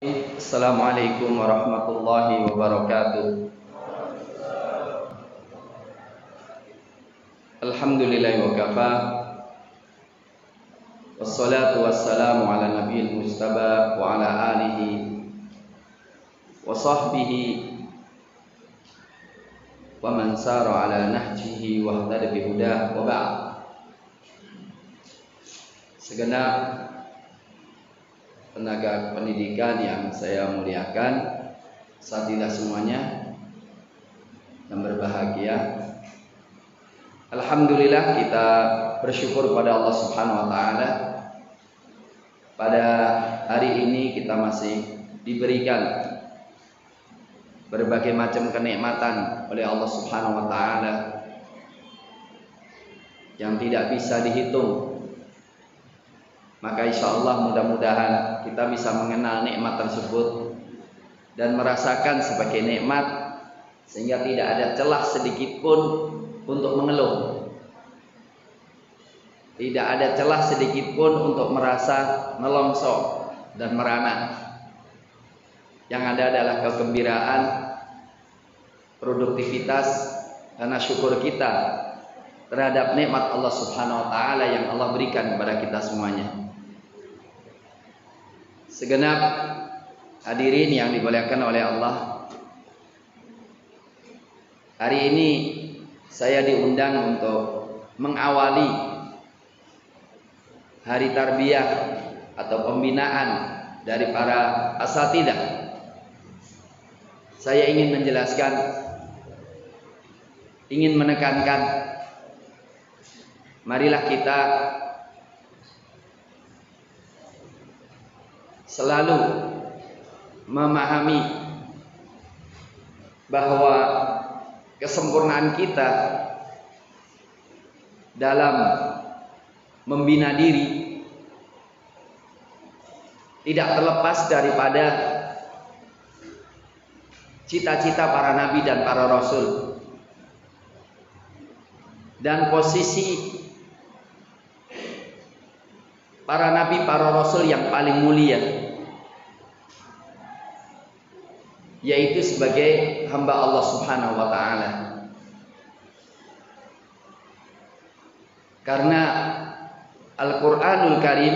Assalamualaikum warahmatullahi wabarakatuh. Alhamdulillahi wa kafa. Wassalatu wassalamu ala nabiyil mustaba wa ala alihi wa sahbihi wa man sara ala nahjihi wa ihtada bihudah wa ba'd. Segenap tenaga pendidikan yang saya muliakan, sahabat semuanya yang berbahagia. Alhamdulillah, kita bersyukur pada Allah Subhanahu wa taala. Pada hari ini kita masih diberikan berbagai macam kenikmatan oleh Allah Subhanahu wa taala yang tidak bisa dihitung. Maka insya Allah mudah-mudahan kita bisa mengenal nikmat tersebut dan merasakan sebagai nikmat, sehingga tidak ada celah sedikit pun untuk mengeluh. Tidak ada celah sedikit pun untuk merasa nelongso dan merana. Yang ada adalah kegembiraan, produktivitas, karena syukur kita terhadap nikmat Allah Subhanahu wa taala yang Allah berikan kepada kita semuanya. Segenap hadirin yang dimuliakan oleh Allah, hari ini saya diundang untuk mengawali hari tarbiyah atau pembinaan dari para asatidah. Saya ingin menjelaskan, ingin menekankan, marilah kita selalu memahami bahwa kesempurnaan kita dalam membina diri tidak terlepas daripada cita-cita para nabi dan para rasul, dan posisi para nabi, para rasul yang paling mulia, yaitu sebagai hamba Allah Subhanahu wa taala. Karena Al-Qur'anul Karim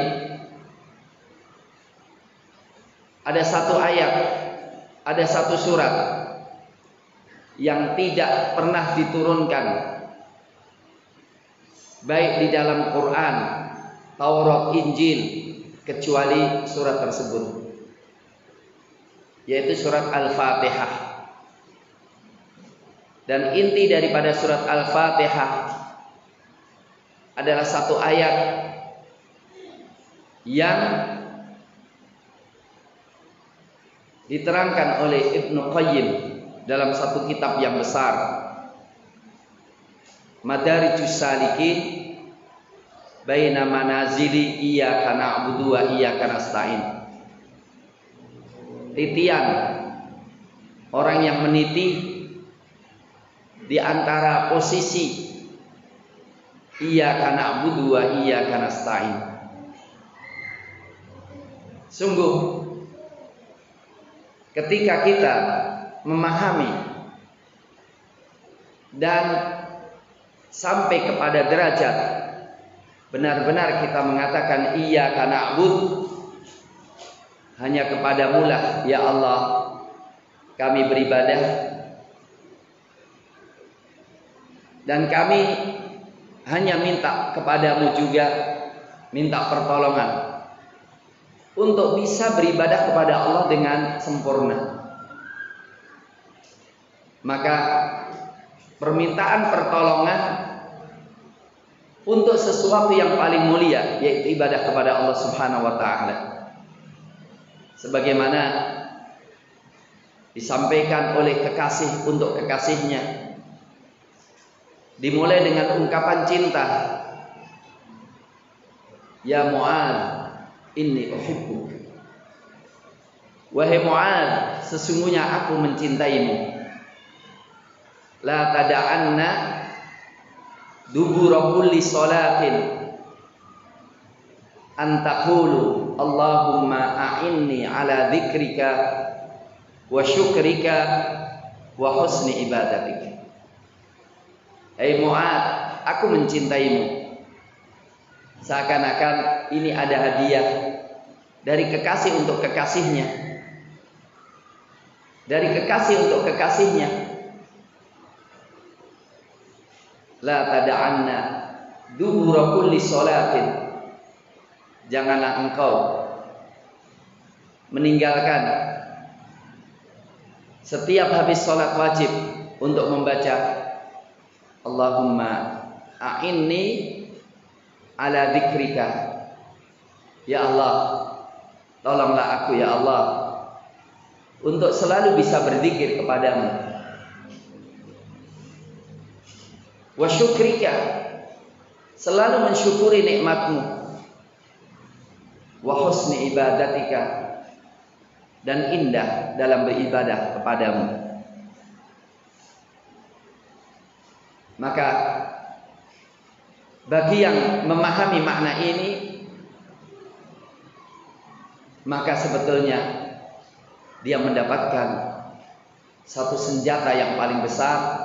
ada satu ayat, ada satu surat yang tidak pernah diturunkan baik di dalam Quran, Taurat, Injil, kecuali surat tersebut, yaitu surat Al-Fatihah. Dan inti daripada surat Al-Fatihah adalah satu ayat yang diterangkan oleh Ibnu Qayyim dalam satu kitab yang besar, Madarijus Salikin Baina manazili iyyaka na'budu wa iyyaka nasta'in. Titian orang yang meniti di antara posisi iyyaka na'budu wa iyyaka nasta'in. Sungguh, ketika kita memahami dan sampai kepada derajat benar-benar kita mengatakan iyyaka na'bud, hanya kepadamu lah ya Allah kami beribadah, dan kami hanya minta kepadamu juga, minta pertolongan untuk bisa beribadah kepada Allah dengan sempurna. Maka permintaan pertolongan untuk sesuatu yang paling mulia, yaitu ibadah kepada Allah Subhanahu wa taala, sebagaimana disampaikan oleh kekasih untuk kekasihnya, dimulai dengan ungkapan cinta, ya Mu'adz inni uhibbuk, wahai Mu'adz sesungguhnya aku mencintaimu, la tada'anna dubura kulli salatin antaqulu Allahumma a'inni ala dzikrika wa syukrika wa husni ibadatik. Hai Mu'ad, aku mencintaimu. Seakan-akan ini ada hadiah dari kekasih untuk kekasihnya. Dari kekasih untuk kekasihnya. La tada'anna dubura kulli sholatin. Janganlah engkau meninggalkan setiap habis sholat wajib untuk membaca Allahumma a'inni ala dzikrika. Ya Allah, tolonglah aku ya Allah untuk selalu bisa berzikir kepadamu. Wa syukrika, selalu mensyukuri nikmatmu. Wa husni ibadatika, dan indah dalam beribadah kepadamu. Maka bagi yang memahami makna ini, maka sebetulnya dia mendapatkan satu senjata yang paling besar,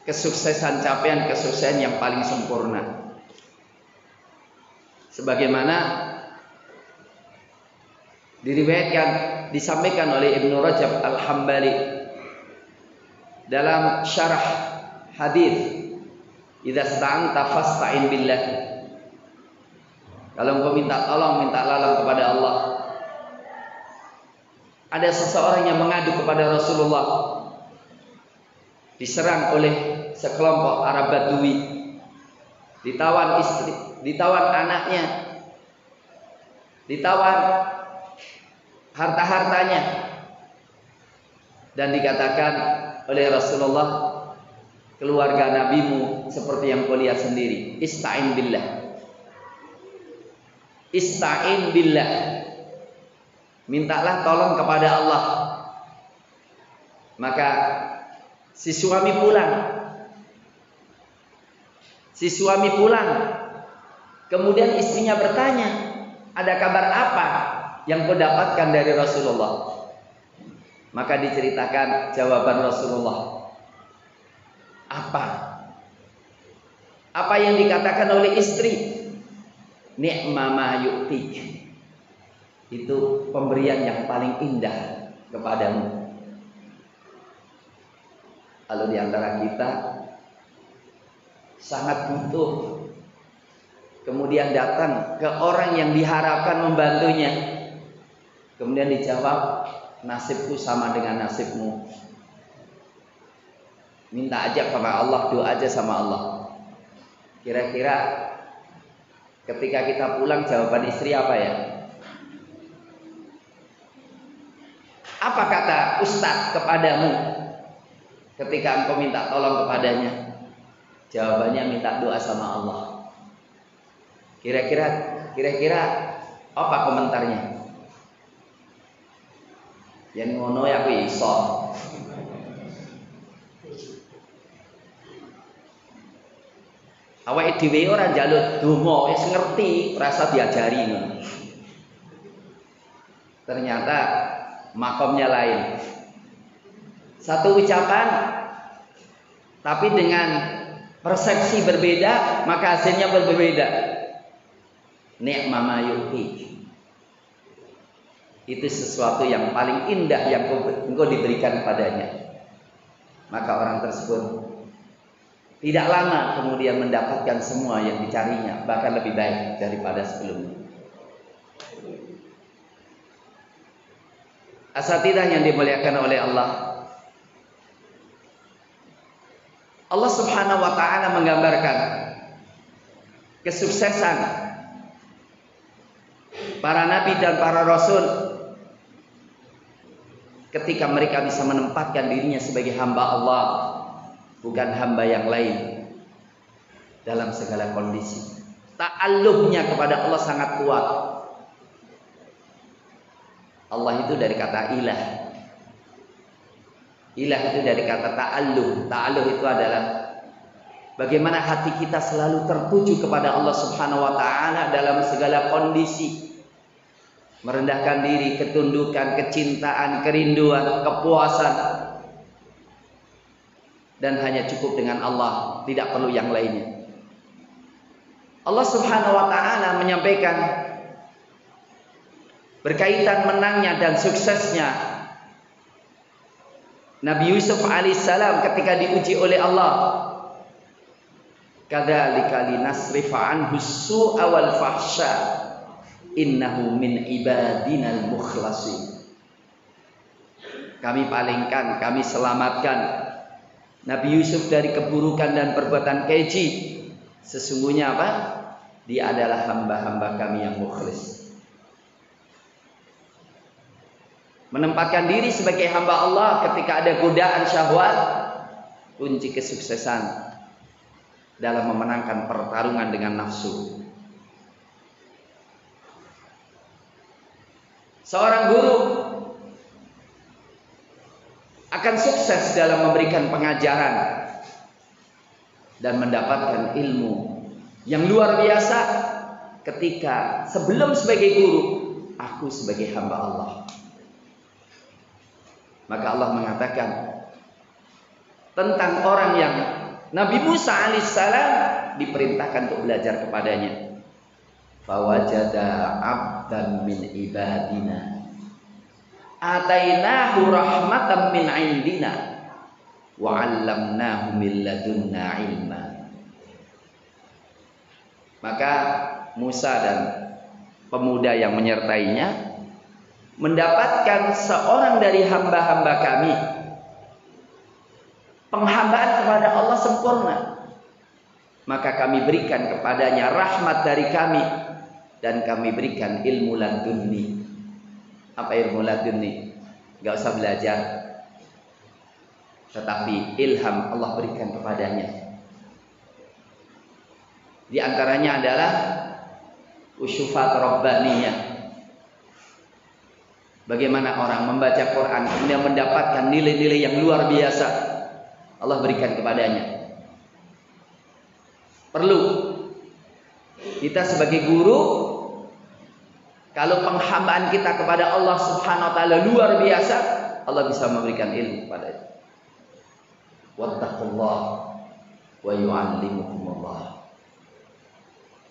kesuksesan, capaian kesuksesan yang paling sempurna. Sebagaimana diriwayatkan, disampaikan oleh Ibnu Rajab Al-Hambali dalam syarah hadis, idza sta'anta fasta'in billah. Kalau engkau minta tolong, mintalah kepada Allah. Ada seseorang yang mengadu kepada Rasulullah, diserang oleh sekelompok Arab Badui, ditawan istri, ditawan anaknya, ditawan harta-hartanya, dan dikatakan oleh Rasulullah, keluarga nabimu seperti yang kau lihat sendiri. Ista'in billah. Ista'in billah. Mintalah tolong kepada Allah. Maka si suami pulang. Kemudian istrinya bertanya, ada kabar apa yang kau dapatkan dari Rasulullah? Maka diceritakan jawaban Rasulullah. Apa yang dikatakan oleh istri? Ni'ma ma yu'tik. Itu pemberian yang paling indah kepadamu. Kalau di antara kita sangat butuh, kemudian datang ke orang yang diharapkan membantunya, kemudian dijawab, nasibku sama dengan nasibmu. Minta aja kepada Allah, doa aja sama Allah. Kira-kira ketika kita pulang, jawaban istri apa ya? Apa kata Ustadz kepadamu ketika engkau minta tolong kepadanya? Jawabannya minta doa sama Allah. Kira-kira apa komentarnya? Yang ngono ya aku iso. Awake dhewe ora njaluk donga, wis ngerti, rasa diajari ngono. Ternyata makomnya lain. Satu ucapan tapi dengan persepsi berbeda, maka hasilnya berbeda. Ni'ma ma yu'tik. Itu sesuatu yang paling indah yang engkau diberikan padanya. Maka orang tersebut tidak lama kemudian mendapatkan semua yang dicarinya, bahkan lebih baik daripada sebelumnya. Asatidah yang dimuliakan oleh Allah, Allah Subhanahu wa ta'ala menggambarkan kesuksesan para nabi dan para rasul ketika mereka bisa menempatkan dirinya sebagai hamba Allah, bukan hamba yang lain, dalam segala kondisi. Ta'alluhnya kepada Allah sangat kuat. Allah itu dari kata ilah. Ilah itu dari kata ta'alluh. Ta'alluh itu adalah bagaimana hati kita selalu tertuju kepada Allah Subhanahu wa ta'ala dalam segala kondisi. merendahkan diri, ketundukan, kecintaan, kerinduan, kepuasan, dan hanya cukup dengan Allah, tidak perlu yang lainnya. Allah Subhanahu wa taala menyampaikan berkaitan menangnya dan suksesnya Nabi Yusuf alaihissalam ketika diuji oleh Allah. Kadzalika linasrifa anhu su'a wal fahsya innahu min ibadinal mukhlasin. Kami palingkan, kami selamatkan Nabi Yusuf dari keburukan dan perbuatan keji. Sesungguhnya apa? Dia adalah hamba-hamba kami yang mukhlis. Menempatkan diri sebagai hamba Allah ketika ada godaan syahwat, kunci kesuksesan dalam memenangkan pertarungan dengan nafsu. Seorang guru akan sukses dalam memberikan pengajaran dan mendapatkan ilmu yang luar biasa ketika sebelum sebagai guru, aku sebagai hamba Allah. Maka Allah mengatakan tentang orang yang Nabi Musa alaihissalam diperintahkan untuk belajar kepadanya. Fawajada abdan min ibadina atainahu rahmatan min indina wa 'allamnahu min ladunna ilma. Maka Musa dan pemuda yang menyertainya mendapatkan seorang dari hamba-hamba kami, penghambaan kepada Allah sempurna. Maka kami berikan kepadanya rahmat dari kami dan kami berikan ilmu ladunni. Apa ilmu ladunni? Gak usah belajar, tetapi ilham Allah berikan kepadanya. Di antaranya adalah usyufat rabbaniyah. Bagaimana orang membaca Quran kemudian mendapatkan nilai-nilai yang luar biasa, Allah berikan kepadanya. Perlu kita sebagai guru, kalau penghambaan kita kepada Allah Subhanahu wa taala luar biasa, Allah bisa memberikan ilmu kepadanya. Wattaqullah wa yu'allimukumullah.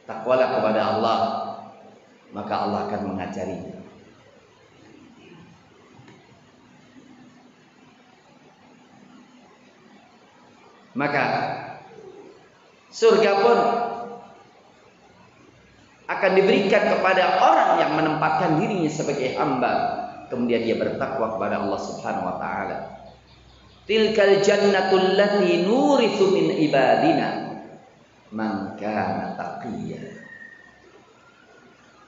Takwalah kepada Allah, maka Allah akan mengajarinya. Maka surga pun akan diberikan kepada orang yang menempatkan dirinya sebagai hamba, kemudian dia bertakwa kepada Allah Subhanahu wa taala. Tilkal jannatul lati nurithu min ibadina man kana taqiyya.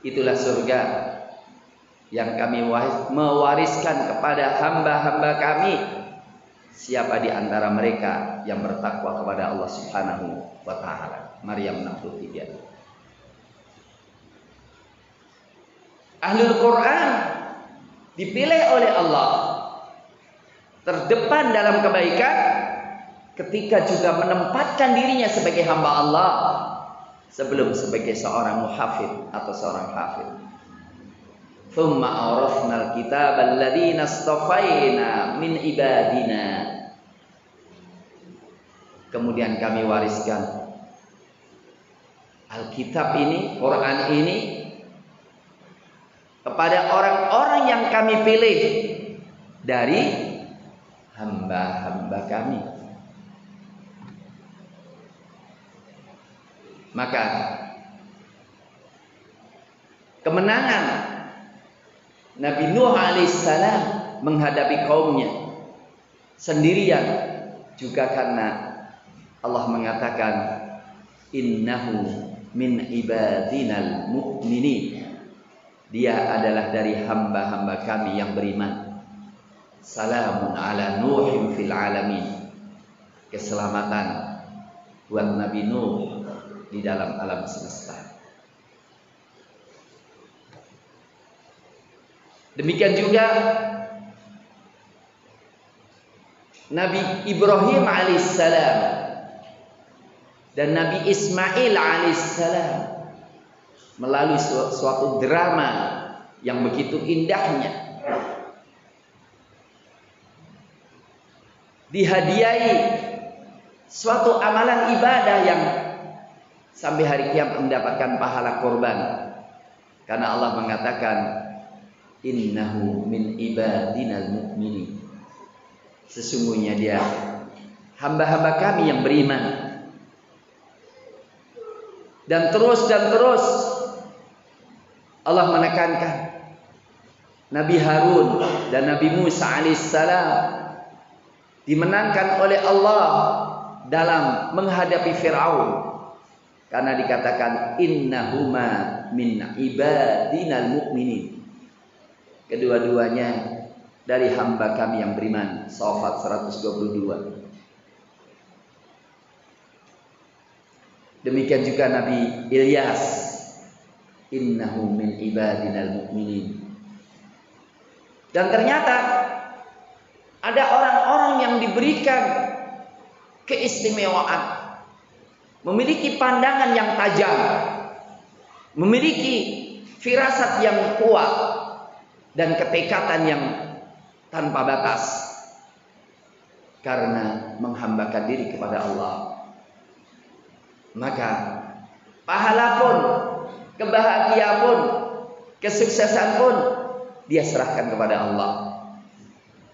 Itulah surga yang kami mewariskan kepada hamba-hamba kami, siapa di antara mereka yang bertakwa kepada Allah Subhanahu wa taala. Maryam 63. Ahlul Quran dipilih oleh Allah terdepan dalam kebaikan ketika juga menempatkan dirinya sebagai hamba Allah sebelum sebagai seorang muhafidh atau seorang hafidh. Thumma awrafnal kitabal ladzina istafaina min ibadina. Kemudian kami wariskan Alkitab ini, Quran ini kepada orang-orang yang kami pilih dari hamba-hamba kami. Maka kemenangan Nabi Nuh alaihissalam menghadapi kaumnya sendirian juga karena Allah mengatakan innahu min ibadinal mu'minin. Dia adalah dari hamba-hamba kami yang beriman. Salamun ala Nuhin fil alamin. Keselamatan buat Nabi Nuh di dalam alam semesta. Demikian juga Nabi Ibrahim alaihissalam dan Nabi Ismail alaihissalam melalui suatu drama yang begitu indahnya, dihadiahi suatu amalan ibadah yang sampai hari kiamat mendapatkan pahala korban. Karena Allah mengatakan, innahu min ibadinal mu'minin. Sesungguhnya dia hamba-hamba kami yang beriman. Dan terus Allah menekankan Nabi Harun dan Nabi Musa alaihissalam dimenangkan oleh Allah dalam menghadapi Fir'aun. Karena dikatakan innahuma min ibadinal mu'minin. Kedua-duanya dari hamba kami yang beriman. Shafat 122. Demikian juga Nabi Ilyas, innahu min ibadinal mu'minin. Dan ternyata ada orang-orang yang diberikan keistimewaan, memiliki pandangan yang tajam, memiliki firasat yang kuat, dan ketekatan yang tanpa batas karena menghambakan diri kepada Allah. Maka pahala pun, kebahagiaan pun, kesuksesan pun dia serahkan kepada Allah.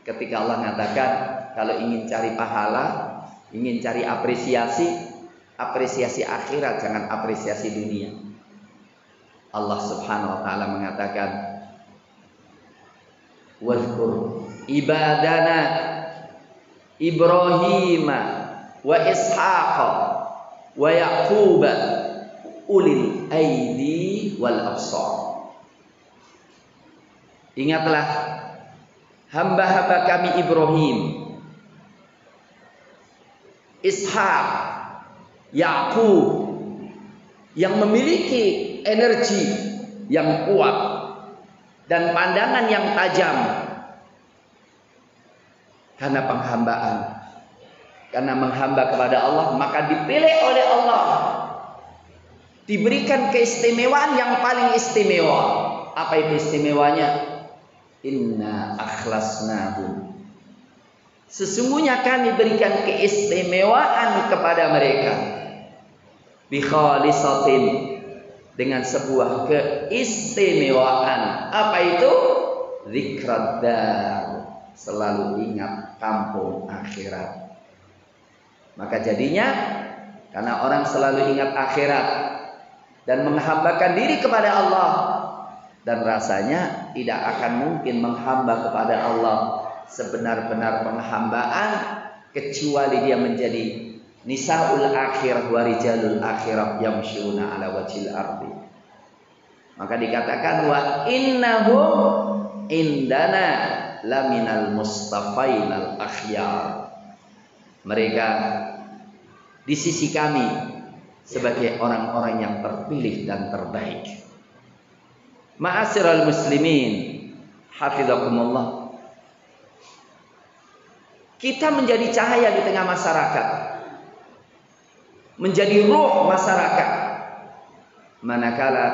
Ketika Allah mengatakan, kalau ingin cari pahala, ingin cari apresiasi akhirat, jangan apresiasi dunia. Allah Subhanahu wa taala mengatakan, wadhkur ibadana Ibrahim wa Ishaq wa Yaqub ulil aidi wal absar. Ingatlah hamba-hamba kami Ibrahim, Ishaq, Yaqub yang memiliki energi yang kuat dan pandangan yang tajam karena penghambaan. Karena menghamba kepada Allah, maka dipilih oleh Allah, diberikan keistimewaan yang paling istimewa. Apa itu istimewanya? Inna akhlasnahum. Sesungguhnya kami berikan keistimewaan kepada mereka bi khalisatin, dengan sebuah keistimewaan. Apa itu? Zikrad dar, selalu ingat kampung akhirat. Maka jadinya karena orang selalu ingat akhirat dan menghambakan diri kepada Allah, dan rasanya tidak akan mungkin menghamba kepada Allah sebenar-benar penghambaan kecuali dia menjadi nisaul akhirah wa rijalul akhirah yamshuna ala wajhil ardi. Maka dikatakan wa innahum indana laminal mustafainal akhyar. Mereka di sisi kami sebagai orang-orang yang terpilih dan terbaik. Ma'asyiral muslimin, hafizakumullah. Kita menjadi cahaya di tengah masyarakat, menjadi ruh masyarakat, manakala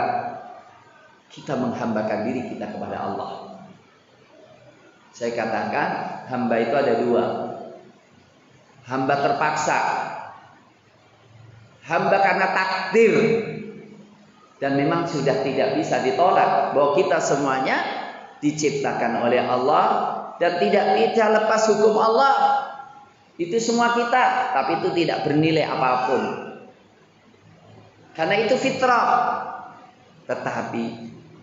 kita menghambakan diri kita kepada Allah. Saya katakan hamba itu ada dua. Hamba terpaksa, hamba karena takdir, dan memang sudah tidak bisa ditolak bahwa kita semuanya diciptakan oleh Allah dan tidak bisa lepas hukum Allah. Itu semua kita, tapi itu tidak bernilai apapun. Karena itu fitrah. Tetapi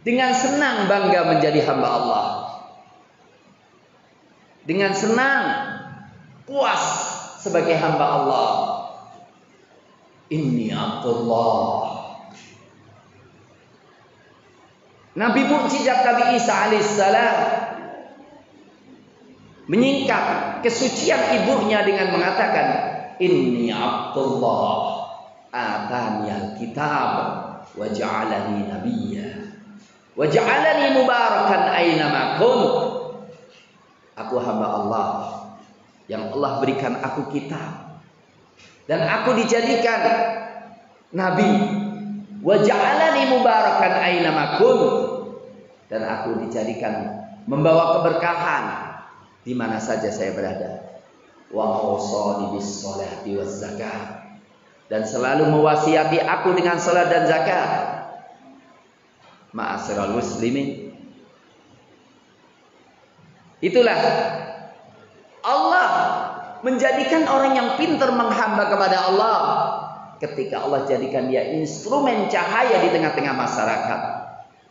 dengan senang bangga menjadi hamba Allah. Dengan senang puas sebagai hamba Allah. Inni Abdullah. Nabi mukjizat Nabi Isa alaihissalam menyingkap kesucian ibunya dengan mengatakan, Inni Abdullah atani al-kitab wa ja'alani nabiyya wa ja'alani mubarakan aynama kunt. Aku hamba Allah yang Allah berikan aku kitab dan aku dijadikan nabi. Wa ja'alani mubarakan aynama kunt, dan aku dijadikan membawa keberkahan di mana saja saya berada. Wa awsani bis sholati waz zakah, dan selalu mewasiati aku dengan salat dan zakat. Ma'asyiral muslimin, itulah Allah menjadikan orang yang pintar menghamba kepada Allah ketika Allah jadikan dia instrumen cahaya di tengah-tengah masyarakat.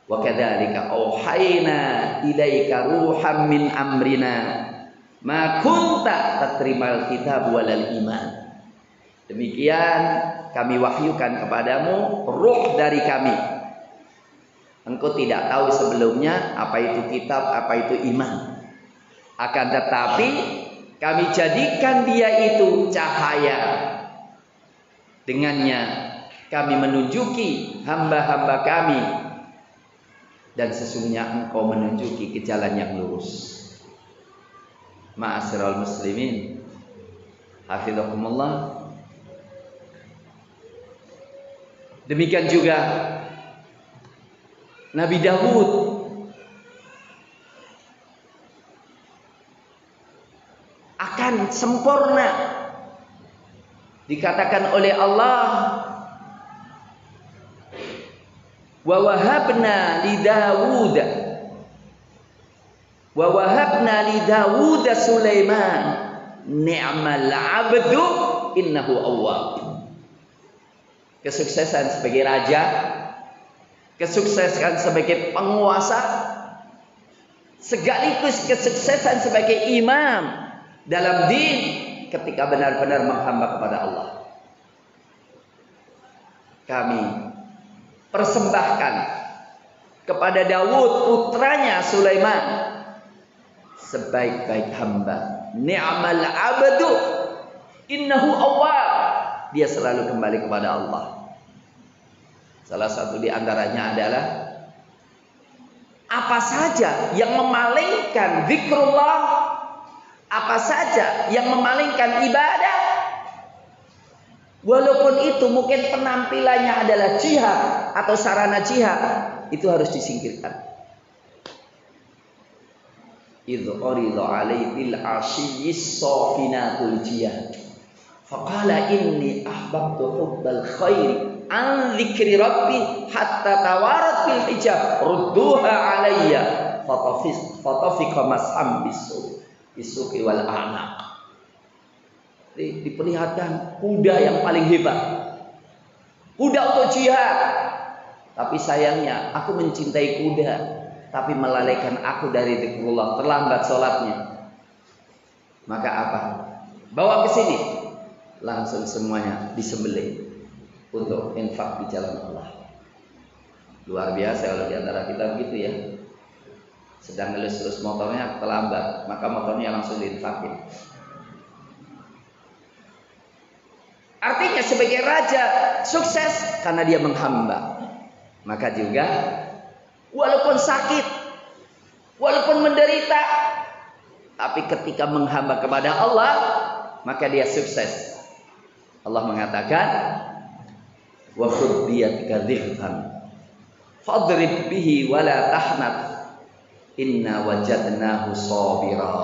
Wa kadzalika auhayna ilaika ruham min amrina ma kunta tatrimal kitab walal iman. Demikian kami wahyukan kepadamu ruh dari kami. Engkau tidak tahu sebelumnya apa itu kitab, apa itu iman. Akan tetapi kami jadikan dia itu cahaya. Dengannya kami menunjuki hamba-hamba kami, dan sesungguhnya engkau menunjuki ke jalan yang lurus. Ma'asyiral muslimin, hafizakumullah. Demikian juga Nabi Daud akan sempurna. Dikatakan oleh Allah, wa wahabna li Dawud Sulaiman ni'mal 'abdu innahu awwab. Kesuksesan sebagai raja, kesuksesan sebagai penguasa, sekaligus kesuksesan sebagai imam dalam din ketika benar-benar menghamba kepada Allah. Kami persembahkan kepada Daud putranya Sulaiman sebaik-baik hamba. Ni'mal 'abdu innahu awwab. Dia selalu kembali kepada Allah. Salah satu di antaranya adalah apa saja yang memalingkan zikrullah, apa saja yang memalingkan ibadah, walaupun itu mungkin penampilannya adalah jihad atau sarana jihad, itu harus disingkirkan. Idh urida alaihi bil asyiyyis safinatul jihad faqala inni ahbabtu hubbal khairi an dzikri rabbi hatta tawarat bil hijab rudduha alayya fatafiqa masham bisuqi wal a'naq. Diperlihatkan kuda yang paling hebat, kuda untuk jihad, tapi sayangnya aku mencintai kuda tapi melalaikan aku dari zikrullah, terlambat sholatnya. Maka apa? Bawa ke sini, langsung semuanya disembelih untuk infak di jalan Allah. Luar biasa kalau di antara kita begitu ya. Sedang ngelus-lus motornya terlambat, maka motornya langsung diinfakin. Artinya sebagai raja sukses karena dia menghamba. Maka juga walaupun sakit, walaupun menderita, tapi ketika menghamba kepada Allah, maka dia sukses. Allah mengatakan, wa khudh biyadika dhifan fadrib bihi wala tahnat inna wajadnahu sabira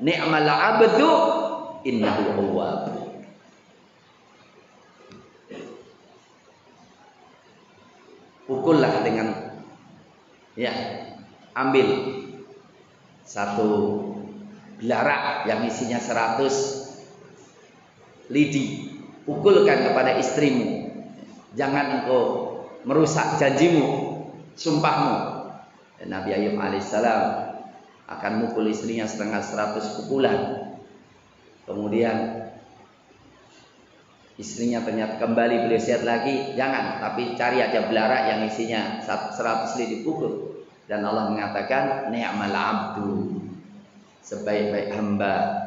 ni'mal 'abdu innahu awwab. Pukullah dengan, ya, ambil satu belarak yang isinya 100 lidi, pukulkan kepada istrimu. Jangan engkau merusak janjimu, sumpahmu. Dan Nabi Ayub alaihissalam akan mukul istrinya setengah 100 pukulan. Kemudian istrinya ternyata kembali beliau sehat lagi. Jangan, tapi cari aja belarak yang isinya 100 lidi, pukul. Dan Allah mengatakan, ni'mal 'abdu, sebaik-baik hamba,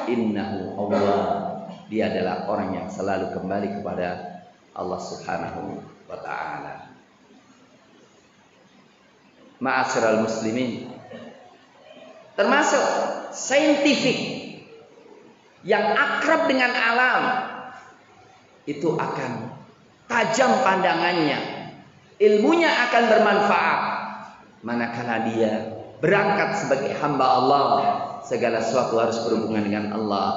innahu awwab, dia adalah orang yang selalu kembali kepada Allah Subhanahu wa ta'ala. Ma'asyiral muslimin, termasuk saintifik yang akrab dengan alam, itu akan tajam pandangannya, ilmunya akan bermanfaat. manakala dia berangkat sebagai hamba Allah, segala sesuatu harus berhubungan dengan Allah.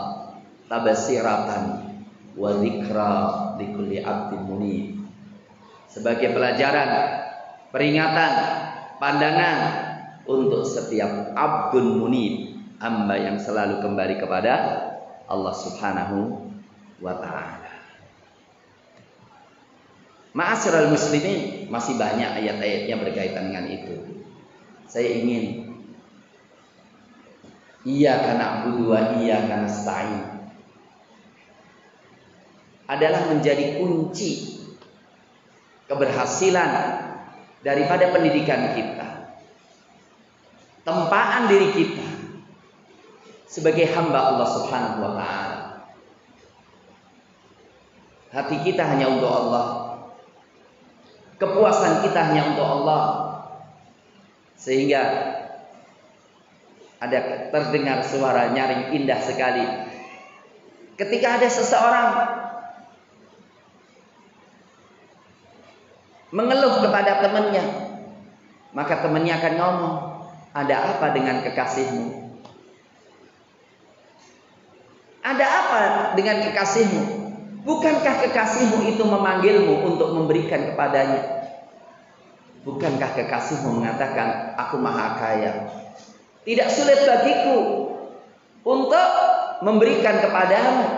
Tabasiratan wa dzikra likulli abdin munib. Sebagai pelajaran, peringatan, pandangan untuk setiap abdun munib, hamba yang selalu kembali kepada Allah Subhanahu wa ta'ala. Ma'asyiral muslimin, masih banyak ayat-ayatnya berkaitan dengan itu. Saya ingin iyyaka na'budu wa iyyaka nasta'in adalah menjadi kunci keberhasilan daripada pendidikan kita. Tempaan diri kita sebagai hamba Allah Subhanahu wa ta'ala. Hati kita hanya untuk Allah. Kepuasan kita hanya untuk Allah. Sehingga ada terdengar suara nyaring indah sekali. Ketika ada seseorang mengeluh kepada temannya, maka temannya akan ngomong, ada apa dengan kekasihmu? Ada apa dengan kekasihmu? Bukankah kekasihmu itu memanggilmu untuk memberikan kepadanya? Bukankah kekasihmu mengatakan, aku maha kaya, tidak sulit bagiku untuk memberikan kepadamu?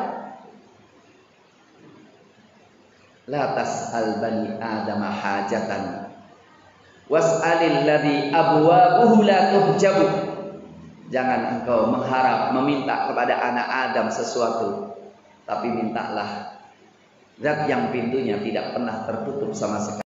La tas'al bani adama hajatan was'alil ladzi abwabuhu la tuhjabu. Jangan engkau mengharap, meminta kepada anak Adam sesuatu, tapi mintalah zat yang pintunya tidak pernah tertutup sama sekali.